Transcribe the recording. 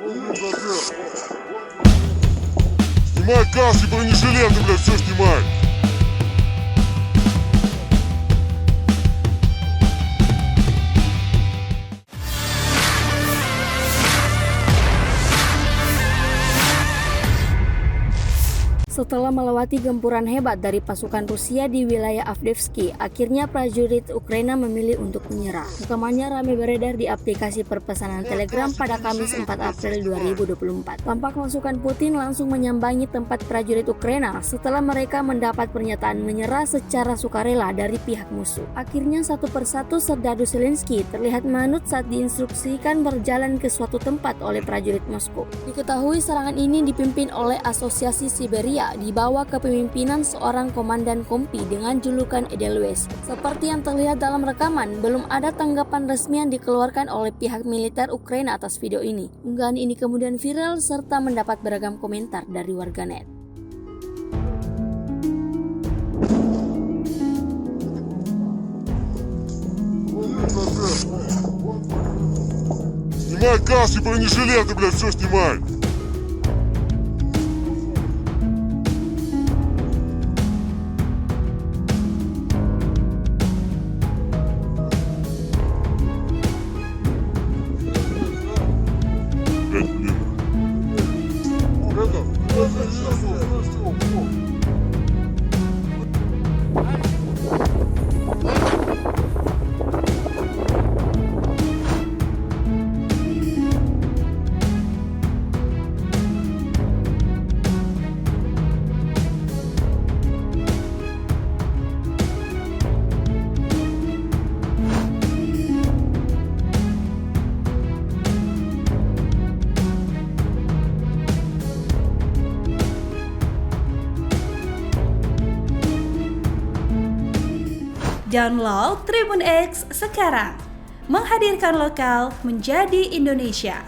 Снимай каски, бронежилеты, блядь, все снимай. Setelah melewati gempuran hebat dari pasukan Rusia di wilayah Avdiivka, akhirnya prajurit Ukraina memilih untuk menyerah. Rekamannya ramai beredar di aplikasi perpesanan Telegram pada Kamis 4 April 2024. Tampak pasukan Putin langsung menyambangi tempat prajurit Ukraina setelah mereka mendapat pernyataan menyerah secara sukarela dari pihak musuh. Akhirnya satu persatu serdadu Zelensky terlihat manut saat diinstruksikan berjalan ke suatu tempat oleh prajurit Moskow. Diketahui serangan ini dipimpin oleh Asosiasi Siberia di bawah kepemimpinan seorang komandan kompi dengan julukan Edelweiss. Seperti yang terlihat dalam rekaman, belum ada tanggapan resmi yang dikeluarkan oleh pihak militer Ukraina atas video ini. Unggahan ini kemudian viral serta mendapat beragam komentar dari warganet. Снимай каски, бронежилеты, блядь, все снимай. Download Tribun X sekarang, menghadirkan lokal menjadi Indonesia.